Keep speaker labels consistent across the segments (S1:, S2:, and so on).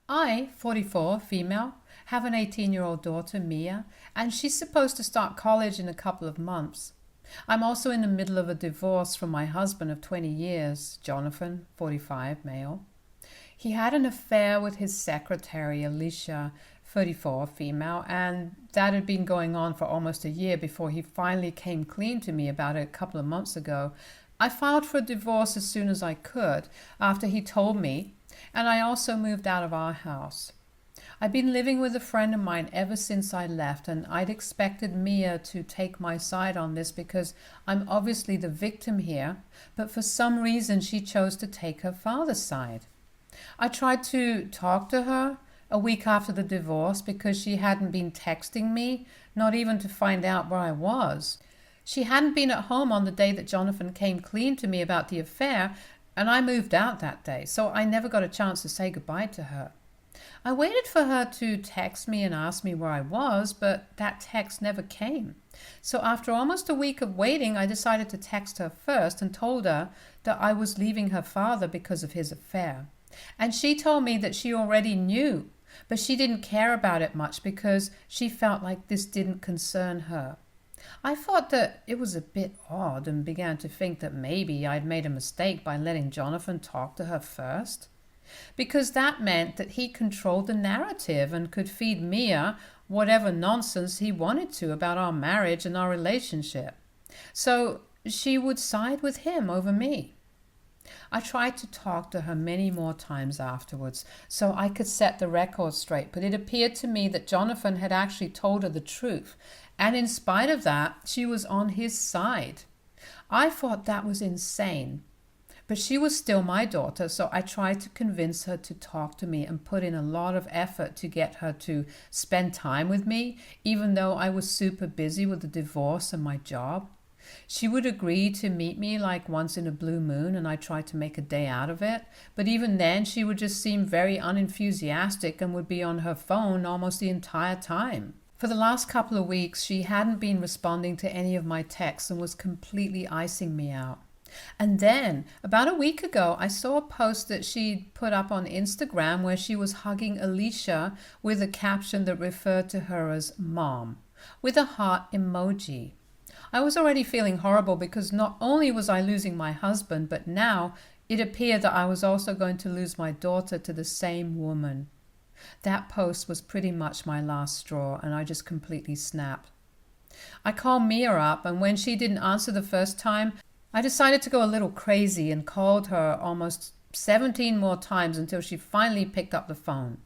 S1: I, 44, female, have an 18-year-old daughter, Mia, and she's supposed to start college in a couple of months. I'm also in the middle of a divorce from my husband of 20 years, Jonathan, 45, male. He had an affair with his secretary, Alicia, 34, female, and that had been going on for almost a year before he finally came clean to me about it a couple of months ago. I filed for a divorce as soon as I could after he told me, and I also moved out of our house. I'd been living with a friend of mine ever since I left, and I'd expected Mia to take my side on this because I'm obviously the victim here, but for some reason she chose to take her father's side. I tried to talk to her a week after the divorce because she hadn't been texting me, not even to find out where I was. She hadn't been at home on the day that Jonathan came clean to me about the affair, and I moved out that day, so I never got a chance to say goodbye to her. I waited for her to text me and ask me where I was, but that text never came. So after almost a week of waiting, I decided to text her first and told her that I was leaving her father because of his affair. And she told me that she already knew, but she didn't care about it much because she felt like this didn't concern her. I thought that it was a bit odd and began to think that maybe I'd made a mistake by letting Jonathan talk to her first, because that meant that he controlled the narrative and could feed Mia whatever nonsense he wanted to about our marriage and our relationship. So she would side with him over me. I tried to talk to her many more times afterwards so I could set the record straight, but it appeared to me that Jonathan had actually told her the truth, and in spite of that, she was on his side. I thought that was insane, but she was still my daughter, so I tried to convince her to talk to me and put in a lot of effort to get her to spend time with me, even though I was super busy with the divorce and my job. She would agree to meet me like once in a blue moon, and I tried to make a day out of it. But even then, she would just seem very unenthusiastic and would be on her phone almost the entire time. For the last couple of weeks, she hadn't been responding to any of my texts and was completely icing me out. And then, about a week ago, I saw a post that she'd put up on Instagram where she was hugging Alicia with a caption that referred to her as Mom, with a heart emoji. I was already feeling horrible because not only was I losing my husband, but now it appeared that I was also going to lose my daughter to the same woman. That post was pretty much my last straw, and I just completely snapped. I called Mia up, and when she didn't answer the first time, I decided to go a little crazy and called her almost 17 more times until she finally picked up the phone.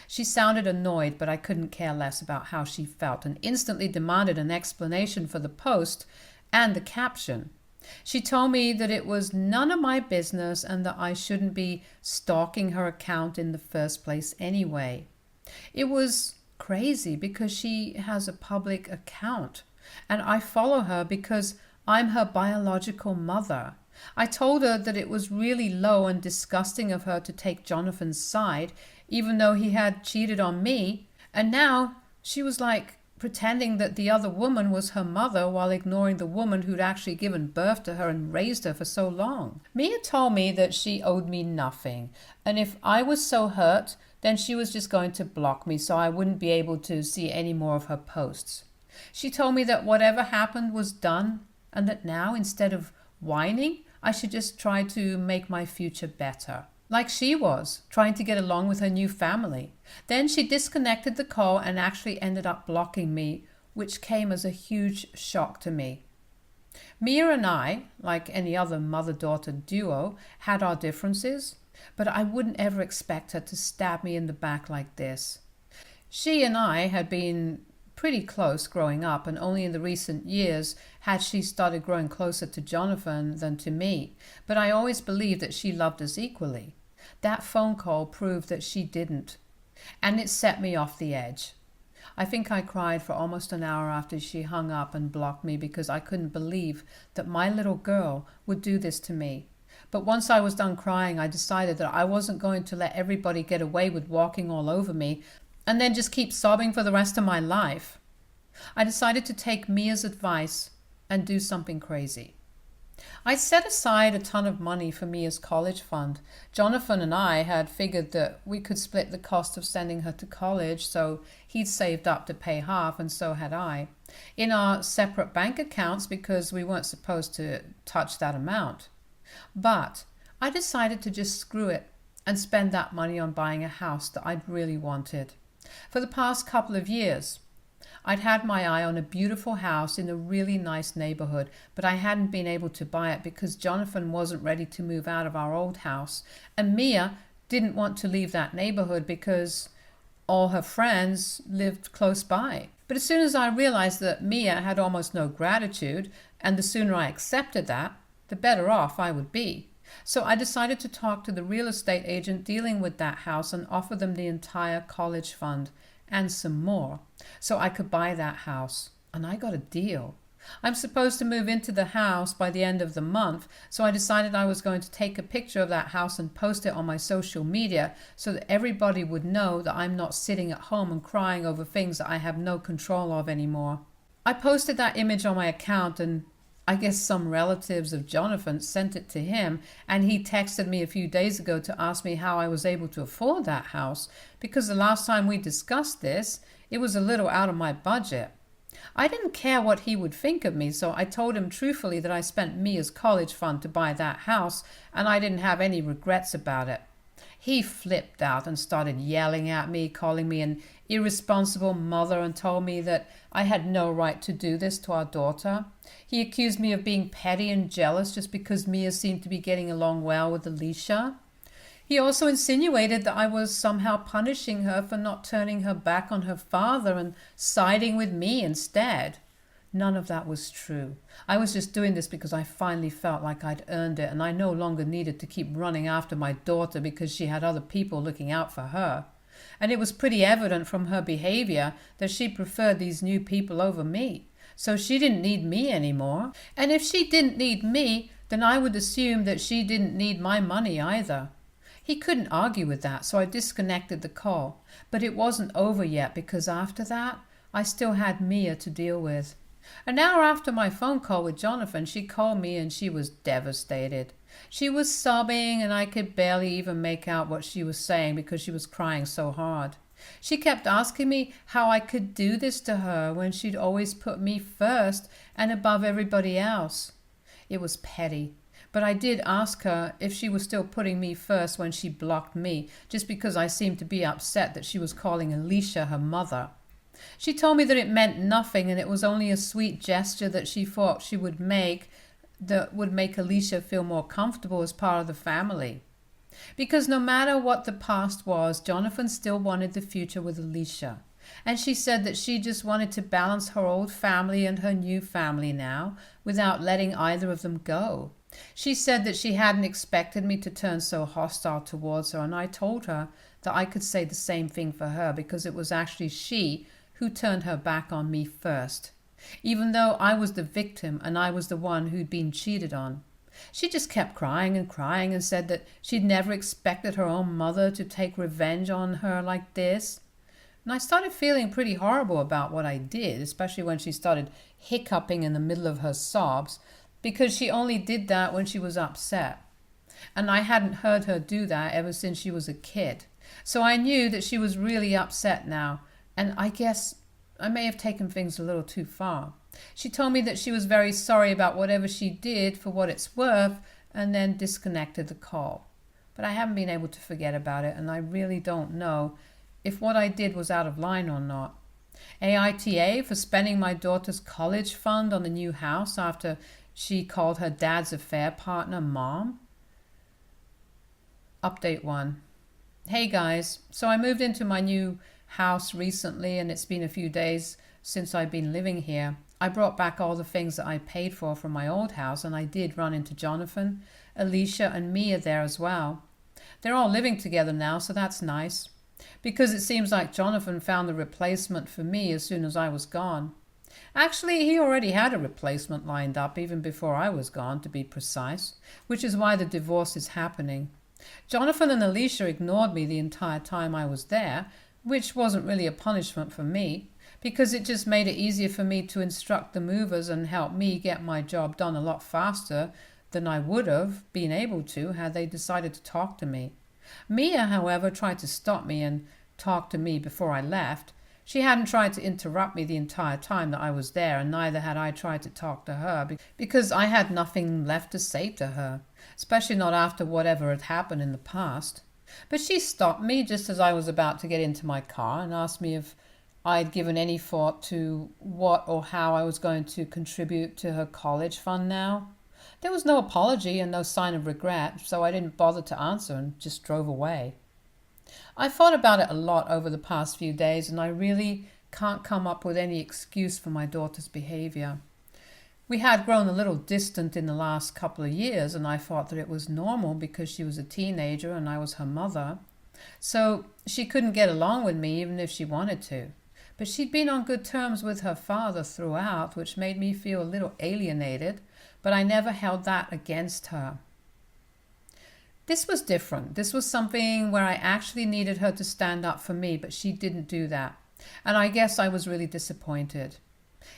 S1: She sounded annoyed, but I couldn't care less about how she felt and instantly demanded an explanation for the post and the caption. She told me that it was none of my business and that I shouldn't be stalking her account in the first place anyway. It was crazy because she has a public account and I follow her because I'm her biological mother. I told her that it was really low and disgusting of her to take Jonathan's side, even though he had cheated on me, and now she was like pretending that the other woman was her mother while ignoring the woman who'd actually given birth to her and raised her for so long. Mia told me that she owed me nothing, and if I was so hurt, then she was just going to block me so I wouldn't be able to see any more of her posts. She told me that whatever happened was done, and that now, instead of whining, I should just try to make my future better, like she was, trying to get along with her new family. Then she disconnected the call and actually ended up blocking me, which came as a huge shock to me. Mia and I, like any other mother-daughter duo, had our differences, but I wouldn't ever expect her to stab me in the back like this. She and I had been pretty close growing up, and only in the recent years had she started growing closer to Jonathan than to me, but I always believed that she loved us equally. That phone call proved that she didn't, and it set me off the edge. I think I cried for almost an hour after she hung up and blocked me because I couldn't believe that my little girl would do this to me. But once I was done crying, I decided that I wasn't going to let everybody get away with walking all over me and then just keep sobbing for the rest of my life. I decided to take Mia's advice and do something crazy. I'd set aside a ton of money for Mia's college fund. Jonathan and I had figured that we could split the cost of sending her to college, so he'd saved up to pay half, and so had I, in our separate bank accounts because we weren't supposed to touch that amount. But I decided to just screw it and spend that money on buying a house that I'd really wanted. For the past couple of years, I'd had my eye on a beautiful house in a really nice neighborhood, but I hadn't been able to buy it because Jonathan wasn't ready to move out of our old house, and Mia didn't want to leave that neighborhood because all her friends lived close by. But as soon as I realized that Mia had almost no gratitude, and the sooner I accepted that, the better off I would be. So I decided to talk to the real estate agent dealing with that house and offer them the entire college fund and some more, so I could buy that house. And I got a deal. I'm supposed to move into the house by the end of the month, so I decided I was going to take a picture of that house and post it on my social media so that everybody would know that I'm not sitting at home and crying over things that I have no control of anymore. I posted that image on my account, and I guess some relatives of Jonathan sent it to him, and he texted me a few days ago to ask me how I was able to afford that house, because the last time we discussed this, it was a little out of my budget. I didn't care what he would think of me, so I told him truthfully that I spent Mia's college fund to buy that house, and I didn't have any regrets about it. He flipped out and started yelling at me, calling me an irresponsible mother, and told me that I had no right to do this to our daughter. He accused me of being petty and jealous just because Mia seemed to be getting along well with Alicia. He also insinuated that I was somehow punishing her for not turning her back on her father and siding with me instead. None of that was true. I was just doing this because I finally felt like I'd earned it, and I no longer needed to keep running after my daughter because she had other people looking out for her. And it was pretty evident from her behavior that she preferred these new people over me. So she didn't need me anymore. And if she didn't need me, then I would assume that she didn't need my money either. He couldn't argue with that, so I disconnected the call. But it wasn't over yet, because after that, I still had Mia to deal with. An hour after my phone call with Jonathan, she called me and she was devastated. She was sobbing, and I could barely even make out what she was saying because she was crying so hard. She kept asking me how I could do this to her when she'd always put me first and above everybody else. It was petty, but I did ask her if she was still putting me first when she blocked me, just because I seemed to be upset that she was calling Alicia her mother. She told me that it meant nothing, and it was only a sweet gesture that she thought she would make that would make Alicia feel more comfortable as part of the family. Because no matter what the past was, Jonathan still wanted the future with Alicia. And she said that she just wanted to balance her old family and her new family now, without letting either of them go. She said that she hadn't expected me to turn so hostile towards her, and I told her that I could say the same thing for her, because it was actually she who turned her back on me first, even though I was the victim and I was the one who'd been cheated on. She just kept crying and said that she'd never expected her own mother to take revenge on her like this. And I started feeling pretty horrible about what I did, especially when she started hiccuping in the middle of her sobs, because she only did that when she was upset. And I hadn't heard her do that ever since she was a kid. So I knew that she was really upset now, and I guess I may have taken things a little too far. She told me that she was very sorry about whatever she did for what it's worth, and then disconnected the call. But I haven't been able to forget about it, and I really don't know if what I did was out of line or not. AITA for spending my daughter's college fund on the new house after she called her dad's affair partner mom. Update 1. Hey guys, so I moved into my new house recently, and it's been a few days since I've been living here. I brought back all the things that I paid for from my old house, and I did run into Jonathan, Alicia, and Mia there as well. They're all living together now, so that's nice, because it seems like Jonathan found the replacement for me as soon as I was gone. Actually, he already had a replacement lined up even before I was gone, to be precise, which is why the divorce is happening. Jonathan and Alicia ignored me the entire time I was there, which wasn't really a punishment for me, because it just made it easier for me to instruct the movers and help me get my job done a lot faster than I would have been able to had they decided to talk to me. Mia, however, tried to stop me and talk to me before I left. She hadn't tried to interrupt me the entire time that I was there, and neither had I tried to talk to her, because I had nothing left to say to her, especially not after whatever had happened in the past. But she stopped me just as I was about to get into my car and asked me if I'd given any thought to what or how I was going to contribute to her college fund now. There was no apology and no sign of regret, so I didn't bother to answer and just drove away. I thought about it a lot over the past few days, and I really can't come up with any excuse for my daughter's behavior. We had grown a little distant in the last couple of years, and I thought that it was normal because she was a teenager and I was her mother. So she couldn't get along with me even if she wanted to. But she'd been on good terms with her father throughout, which made me feel a little alienated, but I never held that against her. This was different. This was something where I actually needed her to stand up for me, but she didn't do that. And I guess I was really disappointed.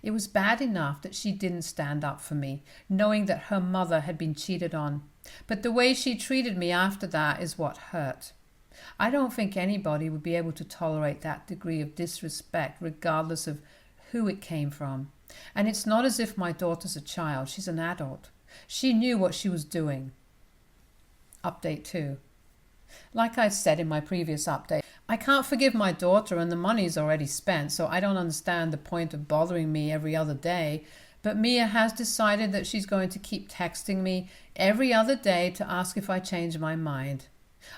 S1: It was bad enough that she didn't stand up for me, knowing that her mother had been cheated on. But the way she treated me after that is what hurt. I don't think anybody would be able to tolerate that degree of disrespect, regardless of who it came from. And it's not as if my daughter's a child. She's an adult. She knew what she was doing. Update 2. Like I said in my previous update, I can't forgive my daughter and the money's already spent, so I don't understand the point of bothering me every other day. But Mia has decided that she's going to keep texting me every other day to ask if I change my mind.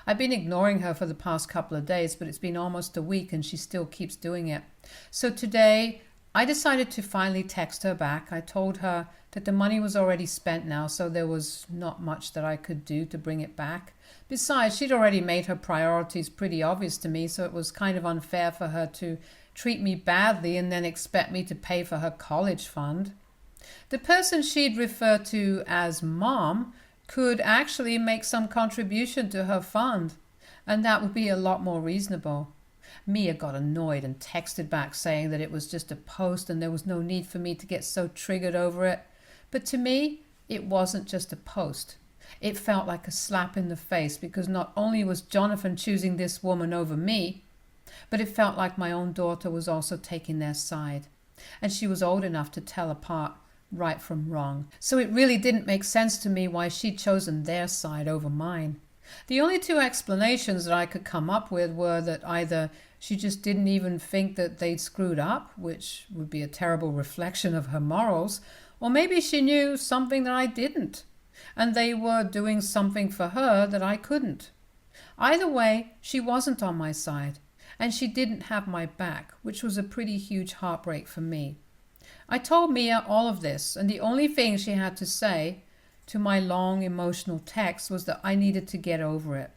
S1: I've been ignoring her for the past couple of days, but it's been almost a week and she still keeps doing it. So today, I decided to finally text her back. I told her that the money was already spent now, so there was not much that I could do to bring it back. Besides, she'd already made her priorities pretty obvious to me, so it was kind of unfair for her to treat me badly and then expect me to pay for her college fund. The person she'd refer to as Mom could actually make some contribution to her fund, and that would be a lot more reasonable. Mia got annoyed and texted back saying that it was just a post and there was no need for me to get so triggered over it. But to me, it wasn't just a post. It felt like a slap in the face because not only was Jonathan choosing this woman over me, but it felt like my own daughter was also taking their side. And she was old enough to tell apart right from wrong. So it really didn't make sense to me why she'd chosen their side over mine. The only two explanations that I could come up with were that either she just didn't even think that they'd screwed up, which would be a terrible reflection of her morals, or maybe she knew something that I didn't, and they were doing something for her that I couldn't. Either way, she wasn't on my side, and she didn't have my back, which was a pretty huge heartbreak for me. I told Mia all of this, and the only thing she had to say to my long emotional text was that I needed to get over it.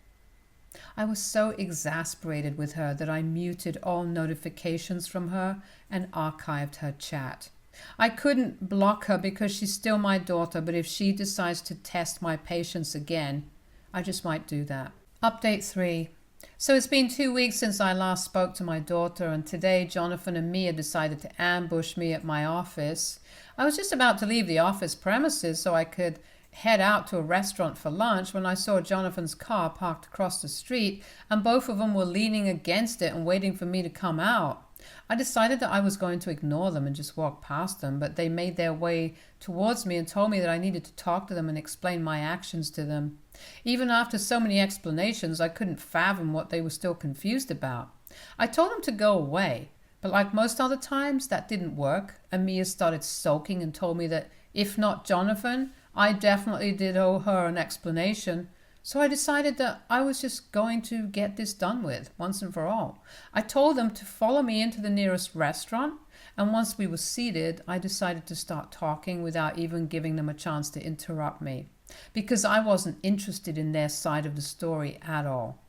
S1: I was so exasperated with her that I muted all notifications from her and archived her chat. I couldn't block her because she's still my daughter, but if she decides to test my patience again, I just might do that. Update 3. So it's been 2 weeks since I last spoke to my daughter, and today Jonathan and Mia decided to ambush me at my office. I was just about to leave the office premises so I could head out to a restaurant for lunch when I saw Jonathan's car parked across the street, and both of them were leaning against it and waiting for me to come out. I decided that I was going to ignore them and just walk past them, but they made their way towards me and told me that I needed to talk to them and explain my actions to them. Even after so many explanations, I couldn't fathom what they were still confused about. I told them to go away, but like most other times, that didn't work, and Mia started sulking and told me that if not Jonathan, I definitely did owe her an explanation. So I decided that I was just going to get this done with, once and for all. I told them to follow me into the nearest restaurant, and once we were seated, I decided to start talking without even giving them a chance to interrupt me, because I wasn't interested in their side of the story at all.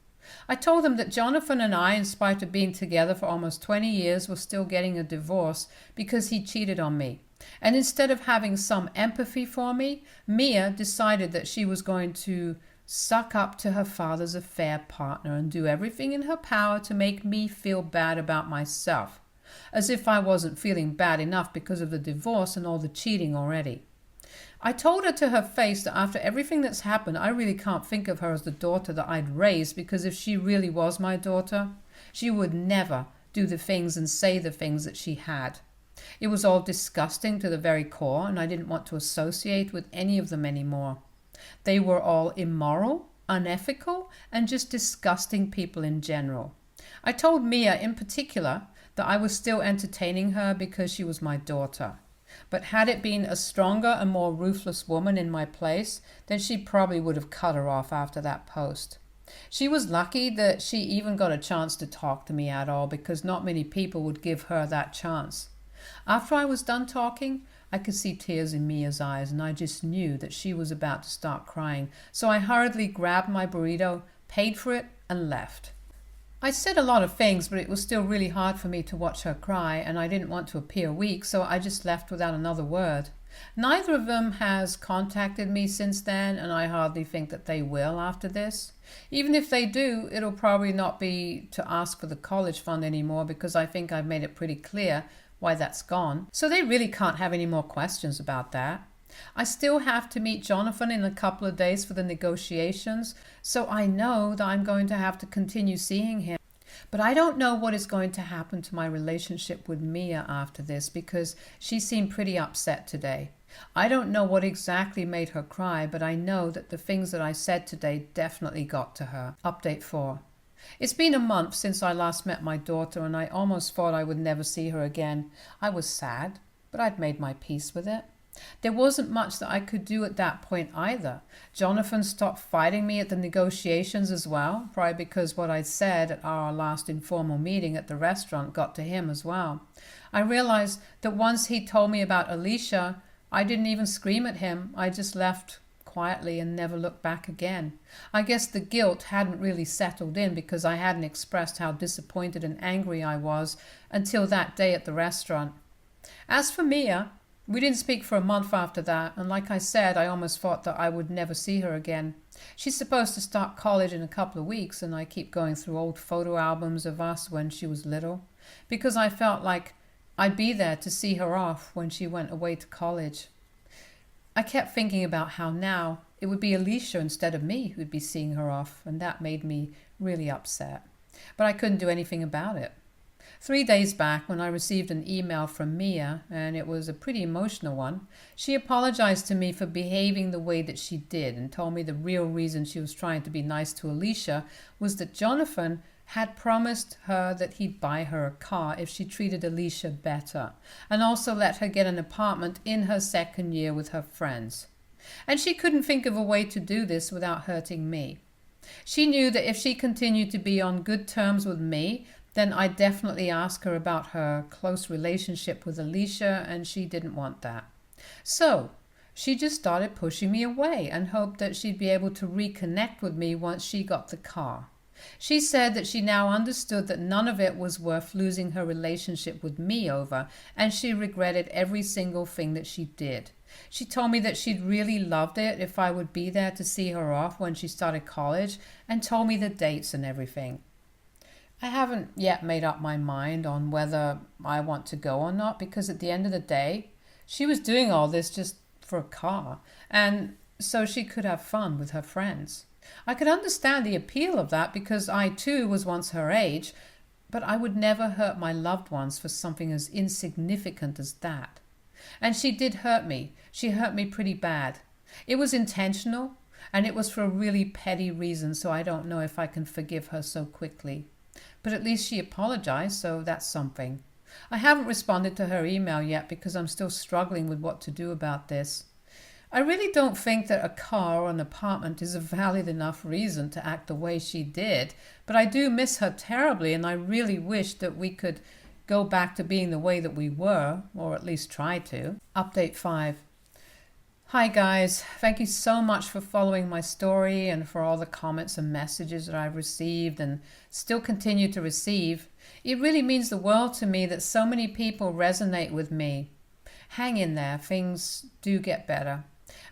S1: I told them that Jonathan and I, in spite of being together for almost 20 years, were still getting a divorce because he cheated on me. And instead of having some empathy for me, Mia decided that she was going to suck up to her father's affair partner and do everything in her power to make me feel bad about myself, as if I wasn't feeling bad enough because of the divorce and all the cheating already. I told her to her face that after everything that's happened, I really can't think of her as the daughter that I'd raised, because if she really was my daughter, she would never do the things and say the things that she had. It was all disgusting to the very core, and I didn't want to associate with any of them anymore. They were all immoral, unethical, and just disgusting people in general. I told Mia in particular that I was still entertaining her because she was my daughter. But had it been a stronger and more ruthless woman in my place, then she probably would have cut her off after that post. She was lucky that she even got a chance to talk to me at all, because not many people would give her that chance. After I was done talking, I could see tears in Mia's eyes, and I just knew that she was about to start crying. So I hurriedly grabbed my burrito, paid for it, and left. I said a lot of things, but it was still really hard for me to watch her cry, and I didn't want to appear weak, so I just left without another word. Neither of them has contacted me since then, and I hardly think that they will after this. Even if they do, it'll probably not be to ask for the college fund anymore, because I think I've made it pretty clear why that's gone. So they really can't have any more questions about that. I still have to meet Jonathan in a couple of days for the negotiations, so I know that I'm going to have to continue seeing him. But I don't know what is going to happen to my relationship with Mia after this, because she seemed pretty upset today. I don't know what exactly made her cry, but I know that the things that I said today definitely got to her. Update 4. It's been a month since I last met my daughter, and I almost thought I would never see her again. I was sad, but I'd made my peace with it. There wasn't much that I could do at that point either. Jonathan stopped fighting me at the negotiations as well, probably because what I'd said at our last informal meeting at the restaurant got to him as well. I realized that once he told me about Alicia, I didn't even scream at him. I just left quietly and never looked back again. I guess the guilt hadn't really settled in, because I hadn't expressed how disappointed and angry I was until that day at the restaurant. As for Mia, we didn't speak for a month after that, and like I said, I almost thought that I would never see her again. She's supposed to start college in a couple of weeks, and I keep going through old photo albums of us when she was little, because I felt like I'd be there to see her off when she went away to college. I kept thinking about how now it would be Alicia instead of me who'd be seeing her off, and that made me really upset. But I couldn't do anything about it. 3 days back, when I received an email from Mia, and it was a pretty emotional one, she apologized to me for behaving the way that she did, and told me the real reason she was trying to be nice to Alicia was that Jonathan had promised her that he'd buy her a car if she treated Alicia better, and also let her get an apartment in her second year with her friends. And she couldn't think of a way to do this without hurting me. She knew that if she continued to be on good terms with me, then I'd definitely ask her about her close relationship with Alicia, and she didn't want that. So she just started pushing me away and hoped that she'd be able to reconnect with me once she got the car. She said that she now understood that none of it was worth losing her relationship with me over, and she regretted every single thing that she did. She told me that she'd really loved it if I would be there to see her off when she started college, and told me the dates and everything. I haven't yet made up my mind on whether I want to go or not, because at the end of the day, she was doing all this just for a car, and so she could have fun with her friends. I could understand the appeal of that, because I too was once her age, but I would never hurt my loved ones for something as insignificant as that. And she did hurt me. She hurt me pretty bad. It was intentional, and it was for a really petty reason, so I don't know if I can forgive her so quickly. But at least she apologized, so that's something. I haven't responded to her email yet, because I'm still struggling with what to do about this. I really don't think that a car or an apartment is a valid enough reason to act the way she did, but I do miss her terribly, and I really wish that we could go back to being the way that we were, or at least try to. Update 5. Hi guys, thank you so much for following my story and for all the comments and messages that I've received and still continue to receive. It really means the world to me that so many people resonate with me. Hang in there, things do get better.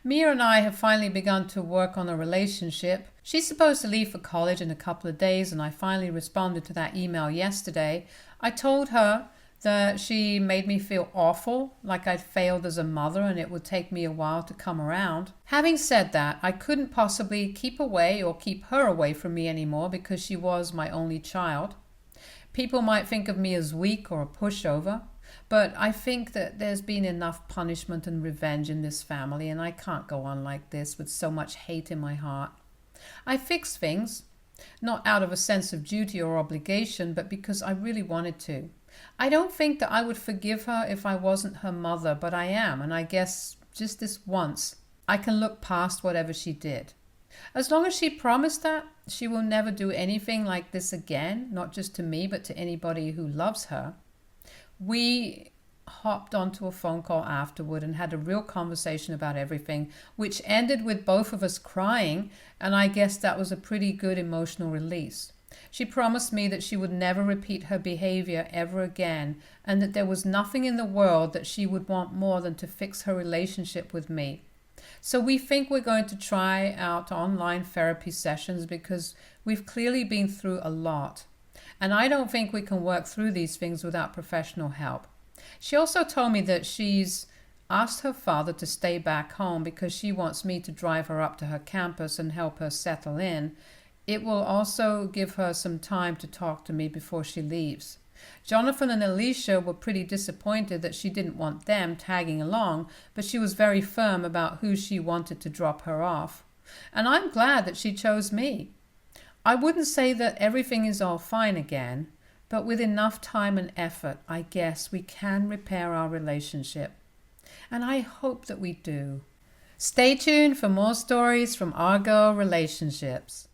S1: Mia and I have finally begun to work on a relationship. She's supposed to leave for college in a couple of days, and I finally responded to that email yesterday. I told her that she made me feel awful, like I'd failed as a mother and it would take me a while to come around. Having said that, I couldn't possibly keep away or keep her away from me anymore because she was my only child. People might think of me as weak or a pushover, but I think that there's been enough punishment and revenge in this family, and I can't go on like this with so much hate in my heart. I fixed things, not out of a sense of duty or obligation, but because I really wanted to. I don't think that I would forgive her if I wasn't her mother, but I am, and I guess just this once, I can look past whatever she did. As long as she promised that she will never do anything like this again, not just to me, but to anybody who loves her. We hopped onto a phone call afterward and had a real conversation about everything, which ended with both of us crying, and I guess that was a pretty good emotional release. She promised me that she would never repeat her behavior ever again, and that there was nothing in the world that she would want more than to fix her relationship with me. So we think we're going to try out online therapy sessions because we've clearly been through a lot. And I don't think we can work through these things without professional help. She also told me that she's asked her father to stay back home because she wants me to drive her up to her campus and help her settle in. It will also give her some time to talk to me before she leaves. Jonathan and Alicia were pretty disappointed that she didn't want them tagging along, but she was very firm about who she wanted to drop her off. And I'm glad that she chose me. I wouldn't say that everything is all fine again, but with enough time and effort, I guess we can repair our relationship. And I hope that we do. Stay tuned for more stories from our girl relationships.